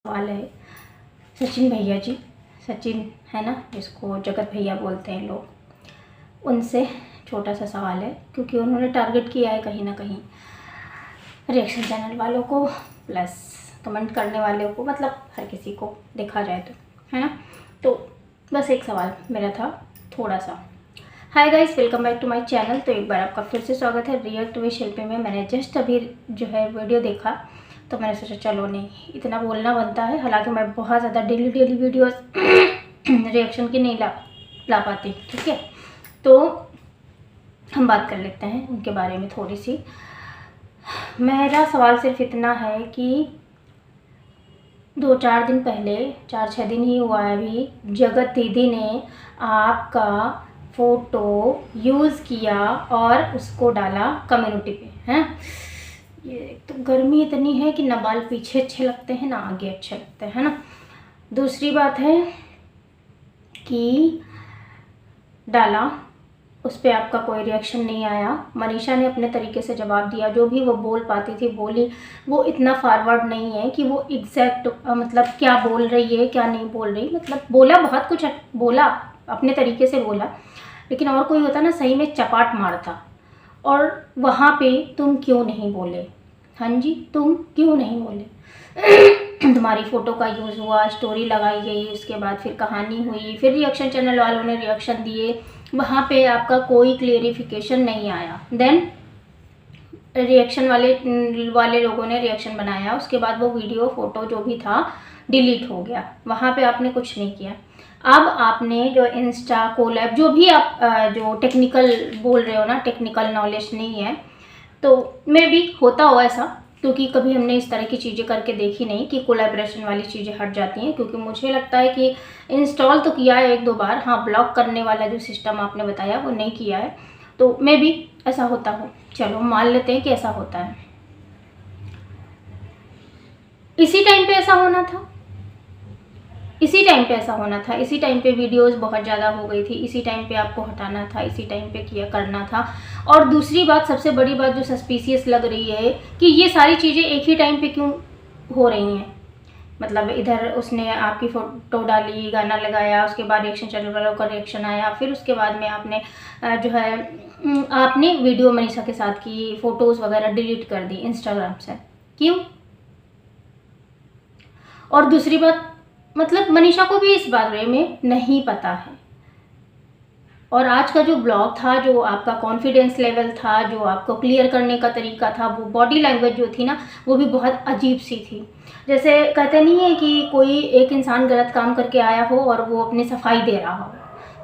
सवाल है सचिन भैया जी, सचिन है ना, जिसको जगत भैया बोलते हैं लोग, उनसे छोटा सा सवाल है क्योंकि उन्होंने टारगेट किया है कहीं ना कहीं रिएक्शन चैनल वालों को प्लस कमेंट करने वालों को, मतलब हर किसी को देखा जाए तो, है ना। तो बस एक सवाल मेरा था थोड़ा सा। Hi guys, welcome back to my channel. तो एक बार आपका फिर से स्वागत है रिएक्ट विद शिल्पी में। मैंने जस्ट अभी जो है वीडियो देखा तो मैंने सोचा चलो नहीं, इतना बोलना बनता है। हालांकि मैं बहुत ज़्यादा डेली वीडियोस रिएक्शन की नहीं ला पाती, ठीक है। तो हम बात कर लेते हैं उनके बारे में थोड़ी सी। मेरा सवाल सिर्फ इतना है कि 2-4 दिन पहले, 4-6 दिन ही हुआ है अभी, जगत दीदी ने आपका फ़ोटो यूज़ किया और उसको डाला कम्युनिटी पे, हैं। ये तो गर्मी इतनी है कि ना बाल पीछे अच्छे लगते हैं ना आगे अच्छे लगते हैं, ना। दूसरी बात है कि डाला, उस पर आपका कोई रिएक्शन नहीं आया। मनीषा ने अपने तरीके से जवाब दिया, जो भी वो बोल पाती थी बोली। वो इतना फॉरवर्ड नहीं है कि वो एग्जैक्ट मतलब क्या बोल रही है क्या नहीं बोल रही, मतलब बोला बहुत कुछ, बोला अपने तरीके से बोला। लेकिन और कोई होता ना सही में चपाट मारता। और वहाँ पे तुम क्यों नहीं बोले? हाँ जी, तुम क्यों नहीं बोले? तुम्हारी फ़ोटो का यूज़ हुआ, स्टोरी लगाई गई, उसके बाद फिर कहानी हुई, फिर रिएक्शन चैनल वालों ने रिएक्शन दिए, वहाँ पे आपका कोई क्लियरिफिकेशन नहीं आया। देन रिएक्शन वाले लोगों ने रिएक्शन बनाया, उसके बाद वो वीडियो फ़ोटो जो भी था डिलीट हो गया। वहाँ पे आपने कुछ नहीं किया। अब आपने जो इंस्टा कोलैब, जो भी आप जो टेक्निकल बोल रहे हो ना, टेक्निकल नॉलेज नहीं है, तो मे भी होता हो ऐसा, क्योंकि कभी हमने इस तरह की चीज़ें करके देखी नहीं कि कोलैबोरेशन वाली चीज़ें हट जाती हैं। क्योंकि मुझे लगता है कि इंस्टॉल तो किया है 1-2 बार, हाँ, ब्लॉक करने वाला जो सिस्टम आपने बताया वो नहीं किया है, तो मे भी ऐसा होता हो। चलो मान लेते हैं कि ऐसा होता है। इसी टाइम पे ऐसा होना था, इसी टाइम पे ऐसा होना था, इसी टाइम पे वीडियोस बहुत ज़्यादा हो गई थी, इसी टाइम पे आपको हटाना था, इसी टाइम पे किया करना था। और दूसरी बात, सबसे बड़ी बात जो सस्पिशियस लग रही है कि ये सारी चीज़ें एक ही टाइम पे क्यों हो रही हैं। मतलब इधर उसने आपकी फ़ोटो डाली, गाना लगाया, उसके बाद रिएक्शन चैनल वालों का रिएक्शन आया, फिर उसके बाद में आपने जो है आपने वीडियो मनीषा के साथ की फ़ोटोज़ वगैरह डिलीट कर दी इंस्टाग्राम से, क्यों? और दूसरी बात, मतलब मनीषा को भी इस बारे में नहीं पता है। और आज का जो ब्लॉग था, जो आपका कॉन्फिडेंस लेवल था, जो आपको क्लियर करने का तरीका था, वो बॉडी लैंग्वेज जो थी ना, वो भी बहुत अजीब सी थी। जैसे कहते नहीं है कि कोई एक इंसान गलत काम करके आया हो और वो अपनी सफाई दे रहा हो।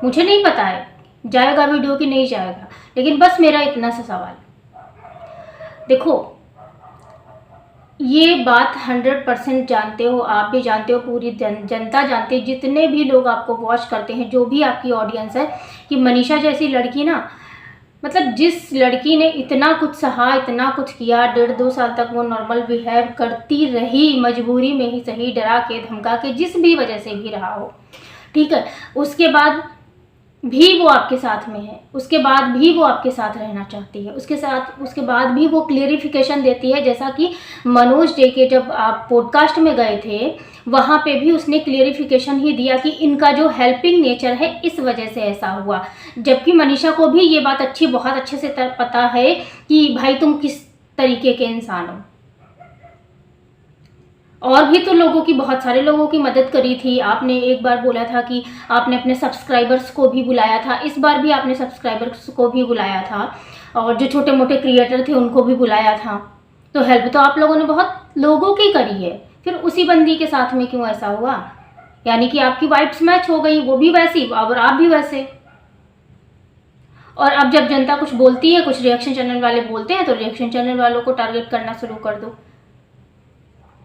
मुझे नहीं पता है जाएगा वीडियो कि नहीं जाएगा, लेकिन बस मेरा इतना सा सवाल। देखो, ये बात 100% जानते हो, आप भी जानते हो, पूरी जनता जानती है, जितने भी लोग आपको वॉच करते हैं, जो भी आपकी ऑडियंस है, कि मनीषा जैसी लड़की ना, मतलब जिस लड़की ने इतना कुछ सहा, इतना कुछ किया, 1.5-2 साल तक वो नॉर्मल बिहेव करती रही, मजबूरी में ही सही, डरा के धमका के, जिस भी वजह से भी रहा हो, ठीक है, उसके बाद भी वो आपके साथ में है, उसके बाद भी वो आपके साथ रहना चाहती है, उसके बाद भी वो क्लियरिफिकेशन देती है। जैसा कि मनोज डे के जब आप पॉडकास्ट में गए थे, वहाँ पे भी उसने क्लियरिफिकेशन ही दिया कि इनका जो हेल्पिंग नेचर है इस वजह से ऐसा हुआ। जबकि मनीषा को भी ये बात बहुत अच्छे से पता है कि भाई तुम किस तरीके के इंसान हो। और भी तो लोगों की, बहुत सारे लोगों की मदद करी थी आपने। एक बार बोला था कि आपने अपने सब्सक्राइबर्स को भी बुलाया था, इस बार भी आपने सब्सक्राइबर्स को भी बुलाया था, और जो छोटे मोटे क्रिएटर थे उनको भी बुलाया था। तो हेल्प तो आप लोगों ने बहुत लोगों की करी है, फिर उसी बंदी के साथ में क्यों ऐसा हुआ? यानी कि आपकी वाइब्स मैच हो गई, वो भी वैसी और आप भी वैसे। और अब जब जनता कुछ बोलती है, कुछ रिएक्शन चैनल वाले बोलते हैं, तो रिएक्शन चैनल वालों को टारगेट करना शुरू कर दो।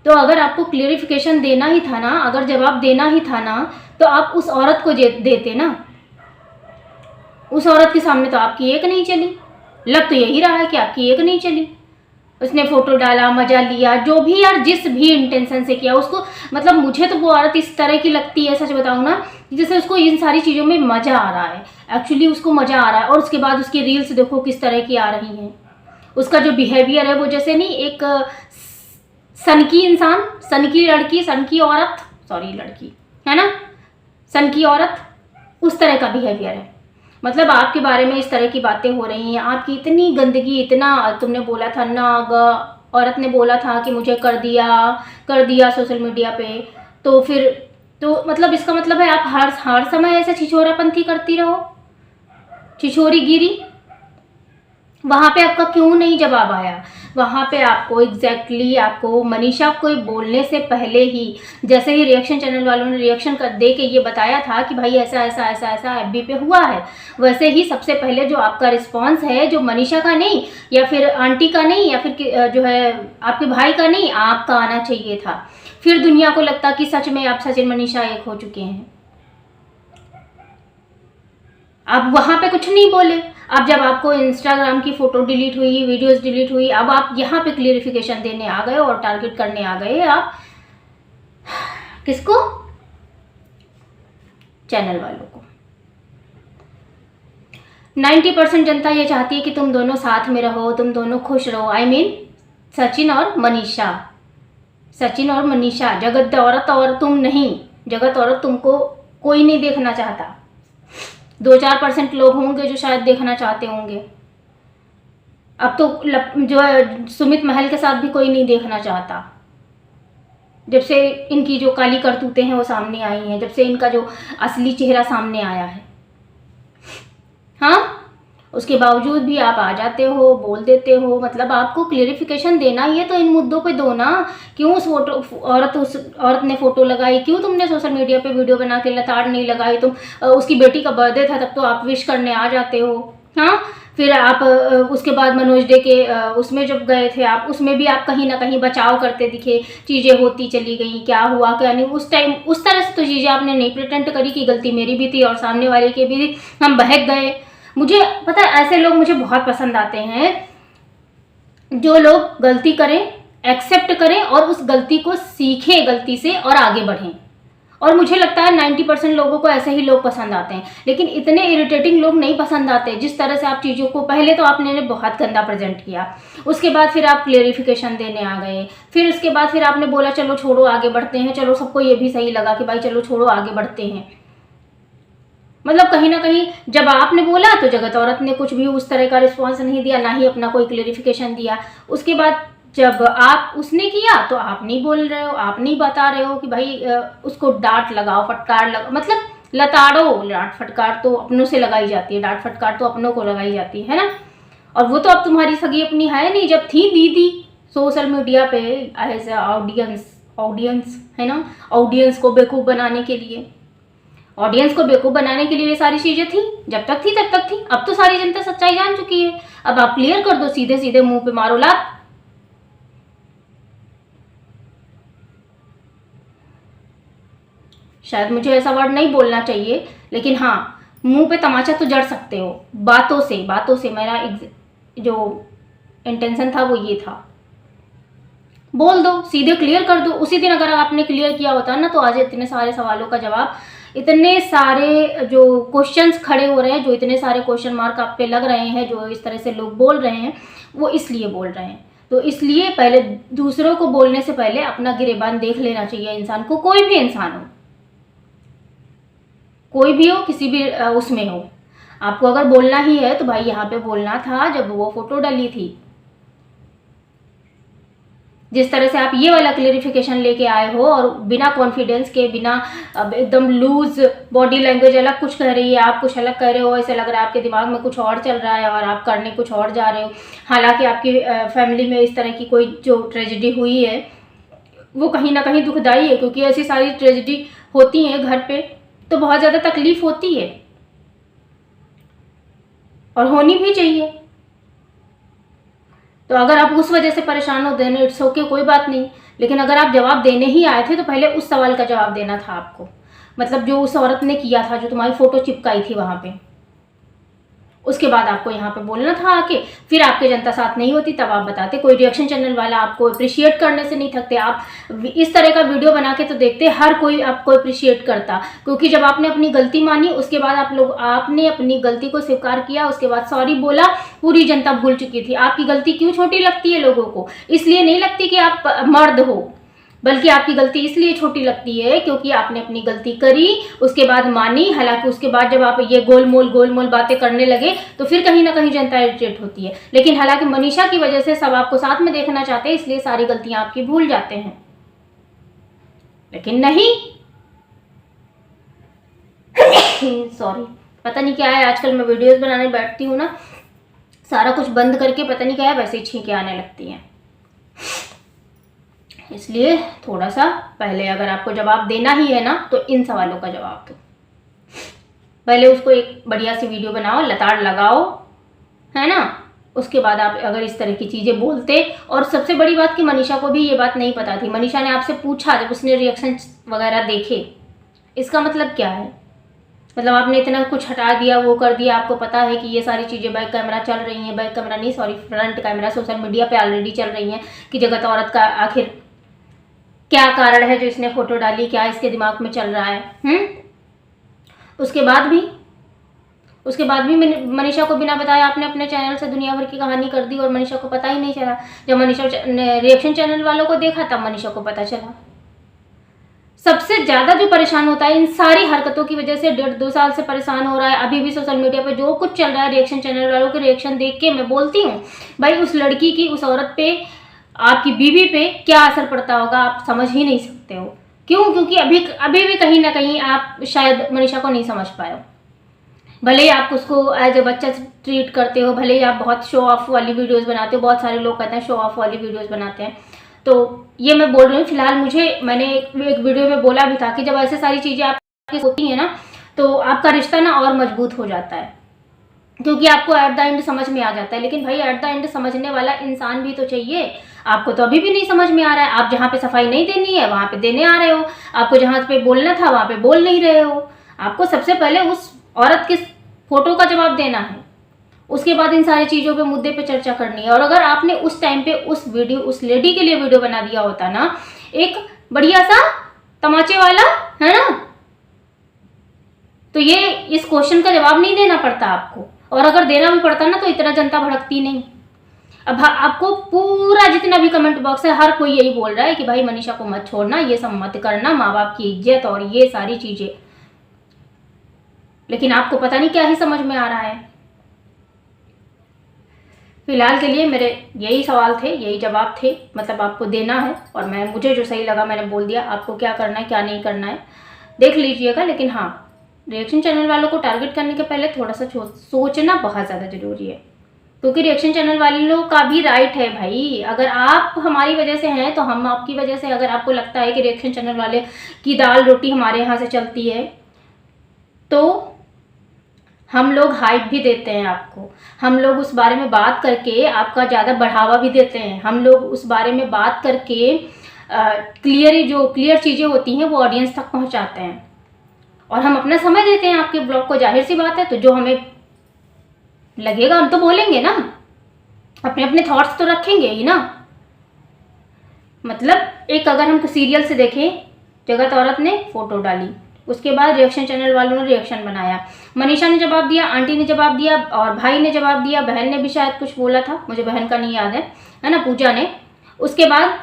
तो अगर आपको क्लियरिफिकेशन देना ही था ना, अगर जवाब देना ही था ना, तो आप उस औरत को देते ना। उस औरत के सामने तो आपकी एक नहीं चली। लग तो यही रहा है कि आपकी एक नहीं चली। उसने फोटो डाला, मजा लिया, जो भी यार, जिस भी इंटेंशन से किया उसको, मतलब मुझे तो वो औरत इस तरह की लगती है, सच बताऊँ ना, जैसे उसको इन सारी चीज़ों में मज़ा आ रहा है। एक्चुअली उसको मज़ा आ रहा है। और उसके बाद उसकी रील्स देखो किस तरह की आ रही हैं। उसका जो बिहेवियर है वो जैसे नहीं, एक सन की इंसान, सन की लड़की, सन की औरत, सॉरी लड़की है ना, सन की औरत, उस तरह का बिहेवियर है। मतलब आपके बारे में इस तरह की बातें हो रही हैं, आपकी इतनी गंदगी, इतना तुमने बोला था नाग, औरत ने बोला था कि मुझे कर दिया सोशल मीडिया पे, तो फिर तो मतलब इसका मतलब है आप हर समय ऐसे छिछोरापंथी करती रहो, छिछोरीगिरी। वहाँ पे आपका क्यों नहीं जवाब आया? वहाँ पे आपको आपको मनीषा को बोलने से पहले ही, जैसे ही रिएक्शन चैनल वालों ने रिएक्शन कर दे के ये बताया था कि भाई ऐसा ऐसा ऐसा ऐसा एफबी पे हुआ है, वैसे ही सबसे पहले जो आपका रिस्पांस है, जो मनीषा का नहीं या फिर आंटी का नहीं या फिर जो है आपके भाई का नहीं, आपका आना चाहिए था। फिर दुनिया को लगता कि सच में आप सचिन मनीषा एक हो चुके हैं। आप वहाँ पे कुछ नहीं बोले। अब जब आपको इंस्टाग्राम की फ़ोटो डिलीट हुई, वीडियोस डिलीट हुई, अब आप यहाँ पे क्लियरिफिकेशन देने आ गए और टारगेट करने आ गए आप किसको? चैनल वालों को। 90% जनता ये चाहती है कि तुम दोनों साथ में रहो, तुम दोनों खुश रहो। I mean सचिन और मनीषा, सचिन और मनीषा, जगत औरत और तुम नहीं, जगत औरत तुमको कोई नहीं देखना चाहता। 2-4% लोग होंगे जो शायद देखना चाहते होंगे। अब तो जो है सुमित महल के साथ भी कोई नहीं देखना चाहता, जब से इनकी जो काली करतूतें हैं वो सामने आई हैं, जब से इनका जो असली चेहरा सामने आया है। हाँ, उसके बावजूद भी आप आ जाते हो, बोल देते हो। मतलब आपको क्लियरिफिकेशन देना ही है तो इन मुद्दों पे दो ना। क्यों उस औरत ने फोटो लगाई? क्यों तुमने सोशल मीडिया पे वीडियो बना के लताड़ नहीं लगाई? तुम उसकी बेटी का बर्थडे था तब तो आप विश करने आ जाते हो। हाँ, फिर आप उसके बाद मनोज डे के उसमें जब गए थे आप, उसमें भी आप कहीं ना कहीं बचाव करते दिखे, चीज़ें होती चली गई, क्या हुआ क्या नहीं। उस टाइम उस तरह से तो चीज़ें आपने नहीं प्रिटेंड करी कि गलती मेरी भी थी और सामने वाले की भी थी, हम बहक गए। मुझे पता है ऐसे लोग मुझे बहुत पसंद आते हैं, जो लोग गलती करें, एक्सेप्ट करें और उस गलती को सीखें गलती से और आगे बढ़ें। और मुझे लगता है 90% लोगों को ऐसे ही लोग पसंद आते हैं। लेकिन इतने इरिटेटिंग लोग नहीं पसंद आते। जिस तरह से आप चीज़ों को, पहले तो आपने बहुत गंदा प्रेजेंट किया, उसके बाद फिर आप क्लियरिफिकेशन देने आ गए, फिर उसके बाद फिर आपने बोला चलो छोड़ो आगे बढ़ते हैं। चलो सबको ये भी सही लगा कि भाई चलो छोड़ो आगे बढ़ते हैं। मतलब कहीं ना कहीं जब आपने बोला तो जगत औरत ने कुछ भी उस तरह का रिस्पांस नहीं दिया, ना ही अपना कोई क्लियरिफिकेशन दिया। उसके बाद जब आप उसने किया तो आप नहीं बोल रहे हो, आप नहीं बता रहे हो कि भाई उसको डांट लगाओ, फटकार लगाओ। मतलब लताड़ो, डांट फटकार तो अपनों से लगाई जाती है, डांट फटकार तो अपनों को लगाई जाती है ना। और वो तो अब तुम्हारी सगी अपनी है नहीं, जब थी दीदी सोशल मीडिया पे एज ऑडियंस है ना, ऑडियंस को बेवकूफ़ बनाने के लिए, ऑडियंस को बेवकूफ़ बनाने के लिए ये सारी चीज़ें थी। जब तक थी तब तक थी। अब तो सारी जनता सच्चाई जान चुकी है। अब आप क्लियर कर दो, सीधे सीधे मुंह पे मारो लात। शायद मुझे ऐसा वर्ड नहीं बोलना चाहिए, लेकिन हाँ, मुंह पे तमाचा तो जड़ सकते हो बातों से। मेरा जो इंटेंशन था वो ये था, बोल दो, सीधे क्लियर कर दो। उसी दिन अगर आपने क्लियर किया होता ना तो आज इतने सारे सवालों का जवाब, इतने सारे जो क्वेश्चंस खड़े हो रहे हैं, जो इतने सारे क्वेश्चन मार्क आप पे लग रहे हैं, जो इस तरह से लोग बोल रहे हैं, वो इसलिए बोल रहे हैं। तो इसलिए पहले दूसरों को बोलने से पहले अपना गिरेबान देख लेना चाहिए इंसान को। कोई भी इंसान हो, कोई भी हो, किसी भी उसमें हो, आपको अगर बोलना ही है तो भाई यहाँ पे बोलना था जब वो फोटो डली थी। जिस तरह से आप ये वाला क्लियरिफिकेशन लेके आए हो और बिना कॉन्फिडेंस के, बिना एकदम लूज बॉडी लैंग्वेज, अलग कुछ कह रही है, आप कुछ अलग कह रहे हो, ऐसे लग रहा है आपके दिमाग में कुछ और चल रहा है और आप करने कुछ और जा रहे हो। हालांकि आपकी फैमिली में इस तरह की कोई जो ट्रेजेडी हुई है वो कहीं ना कहीं दुखदाई है, क्योंकि ऐसी सारी ट्रेजेडी होती हैं घर पे तो बहुत ज़्यादा तकलीफ होती है और होनी भी चाहिए। तो अगर आप उस वजह से परेशान हो देने, इट्स ओके, कोई बात नहीं। लेकिन अगर आप जवाब देने ही आए थे तो पहले उस सवाल का जवाब देना था आपको। मतलब जो उस औरत ने किया था, जो तुम्हारी फ़ोटो चिपकाई थी वहाँ पे, उसके बाद आपको यहाँ पे बोलना था आके, फिर आपके जनता साथ नहीं होती तब आप बताते। कोई रिएक्शन चैनल वाला आपको अप्रिशिएट करने से नहीं थकते। आप इस तरह का वीडियो बना के तो देखते, हर कोई आपको अप्रिशिएट करता, क्योंकि जब आपने अपनी गलती मानी, उसके बाद आपने अपनी गलती को स्वीकार किया, उसके बाद सॉरी बोला, पूरी जनता भूल चुकी थी। आपकी गलती क्यों छोटी लगती है लोगों को? इसलिए नहीं लगती कि आप मर्द हो, बल्कि आपकी गलती इसलिए छोटी लगती है क्योंकि आपने अपनी गलती करी, उसके बाद मानी। हालांकि उसके बाद जब आप ये गोलमोल बातें करने लगे तो फिर कहीं ना कहीं जनता इरिटेट होती है। लेकिन हालांकि मनीषा की वजह से सब आपको साथ में देखना चाहते हैं, इसलिए सारी गलतियां आपकी भूल जाते हैं। लेकिन नहीं सॉरी, पता नहीं क्या है, आजकल मैं वीडियोस बनाने बैठती हूँ ना, सारा कुछ बंद करके पता नहीं क्या है, वैसे ही छींकें आने लगती हैं। इसलिए थोड़ा सा पहले अगर आपको जवाब देना ही है ना, तो इन सवालों का जवाब दो। पहले उसको एक बढ़िया सी वीडियो बनाओ, लताड़ लगाओ, है ना। उसके बाद आप अगर इस तरह की चीज़ें बोलते, और सबसे बड़ी बात कि मनीषा को भी ये बात नहीं पता थी। मनीषा ने आपसे पूछा जब उसने रिएक्शन वगैरह देखे, इसका मतलब क्या है? मतलब आपने इतना कुछ हटा दिया, वो कर दिया, आपको पता है कि ये सारी चीज़ें बैक कैमरा चल रही हैं, बैक कैमरा नहीं sorry front camera social media पे ऑलरेडी चल रही हैं, कि जगत औरत का आखिर क्या कारण है जो इसने फोटो डाली, क्या इसके दिमाग में चल रहा है। उसके बाद भी मनीषा को बिना बताया आपने अपने चैनल से दुनिया भर की कहानी कर दी और मनीषा को पता ही नहीं चला। जब मनीषा ने रिएक्शन चैनल वालों को देखा तब मनीषा को पता चला। सबसे ज्यादा जो परेशान होता है इन सारी हरकतों की वजह से, 1.5-2 साल से परेशान हो रहा है। अभी भी सोशल मीडिया पे जो कुछ चल रहा है, रिएक्शन चैनल वालों के रिएक्शन देख के मैं बोलती हूँ भाई, उस लड़की की, उस औरत पे, आपकी बीवी पे क्या असर पड़ता होगा आप समझ ही नहीं सकते हो। क्यों? क्योंकि अभी भी कहीं ना कहीं आप शायद मनीषा को नहीं समझ पाए हो। भले ही आप उसको एज ए बच्चा ट्रीट करते हो, भले ही आप बहुत शो ऑफ वाली वीडियोस बनाते हो, बहुत सारे लोग कहते हैं शो ऑफ वाली वीडियोस बनाते हैं, तो ये मैं बोल रही हूँ फिलहाल। मैंने एक वीडियो में बोला भी था कि जब ऐसे सारी चीज़ें आपकी होती हैं ना, तो आपका रिश्ता ना और मजबूत हो जाता है, क्योंकि आपको एट द एंड समझ में आ जाता है। लेकिन भाई एट द एंड समझने वाला इंसान भी तो चाहिए। आपको तो अभी भी नहीं समझ में आ रहा है। आप जहाँ पे सफाई नहीं देनी है वहाँ पे देने आ रहे हो, आपको जहाँ पे बोलना था वहाँ पे बोल नहीं रहे हो। आपको सबसे पहले उस औरत के फोटो का जवाब देना है, उसके बाद इन सारी चीज़ों पे मुद्दे पे चर्चा करनी है। और अगर आपने उस टाइम पे उस लेडी के लिए वीडियो बना दिया होता ना, एक बढ़िया सा तमाचे वाला, है ना, तो ये इस क्वेश्चन का जवाब नहीं देना पड़ता आपको। और अगर देना भी पड़ता ना तो इतना जनता भड़कती नहीं। अब आपको पूरा जितना भी कमेंट बॉक्स है, हर कोई यही बोल रहा है कि भाई मनीषा को मत छोड़ना, ये सब मत करना, माँ बाप की इज्जत और ये सारी चीजें। लेकिन आपको पता नहीं क्या ही समझ में आ रहा है। फिलहाल के लिए मेरे यही सवाल थे, यही जवाब थे, मतलब आपको देना है। और मुझे जो सही लगा मैंने बोल दिया। आपको क्या करना है क्या नहीं करना है देख लीजिएगा। लेकिन हाँ, रिएक्शन चैनल वालों को टारगेट करने के पहले थोड़ा सा सोचना बहुत ज़्यादा ज़रूरी है, क्योंकि रिएक्शन चैनल वालों का भी राइट है भाई। अगर आप हमारी वजह से हैं तो हम आपकी वजह से, अगर आपको लगता है कि रिएक्शन चैनल वाले की दाल रोटी हमारे यहाँ से चलती है, तो हम लोग हाइप भी देते हैं आपको। हम लोग उस बारे में बात करके आपका ज़्यादा बढ़ावा भी देते हैं। हम लोग उस बारे में बात करके क्लियर चीज़ें होती हैं वो ऑडियंस तक पहुँचाते हैं, और हम अपना समय देते हैं आपके ब्लॉग को। जाहिर सी बात है, तो जो हमें लगेगा हम तो बोलेंगे ना, अपने अपने थॉट्स तो रखेंगे ही ना। मतलब एक अगर हम सीरियल से देखें, जगत औरत ने फोटो डाली, उसके बाद रिएक्शन चैनल वालों ने रिएक्शन बनाया, मनीषा ने जवाब दिया, आंटी ने जवाब दिया, और भाई ने जवाब दिया, बहन ने भी शायद कुछ बोला था, मुझे बहन का नहीं याद है ना, पूजा ने। उसके बाद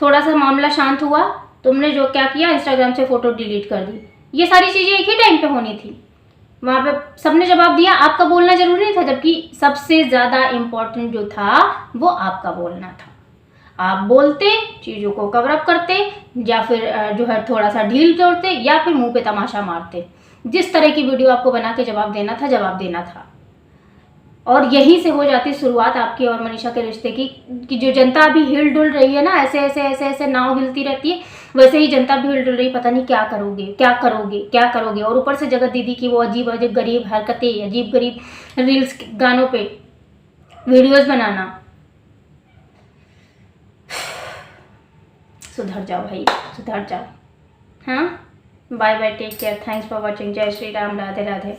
थोड़ा सा मामला शांत हुआ, तुमने जो क्या किया, इंस्टाग्राम से फोटो डिलीट कर दी। ये सारी चीज़ें एक ही टाइम पे होनी थी। वहाँ पे सबने जवाब दिया, आपका बोलना जरूरी नहीं था, जबकि सबसे ज़्यादा इम्पोर्टेंट जो था वो आपका बोलना था। आप बोलते, चीज़ों को कवर अप करते, या फिर जो है थोड़ा सा ढील तोड़ते, या फिर मुंह पे तमाशा मारते। जिस तरह की वीडियो आपको बना के जवाब देना था। और यहीं से हो जाती शुरुआत आपकी और मनीषा के रिश्ते की, कि जो जनता अभी हिल डुल रही है ना, ऐसे ऐसे ऐसे ऐसे नाव हिलती रहती है, वैसे ही जनता भी हिल डुल रही, पता नहीं क्या करोगे क्या करोगे क्या करोगे। और ऊपर से जगत दीदी की वो अजीब अजीब गरीब हरकतें, अजीब गरीब रील्स, गानों पे वीडियोस बनाना। सुधर जाओ भाई, सुधर जाओ। हाँ, bye bye, take care, thanks for watching, जय श्री राम, राधे राधे।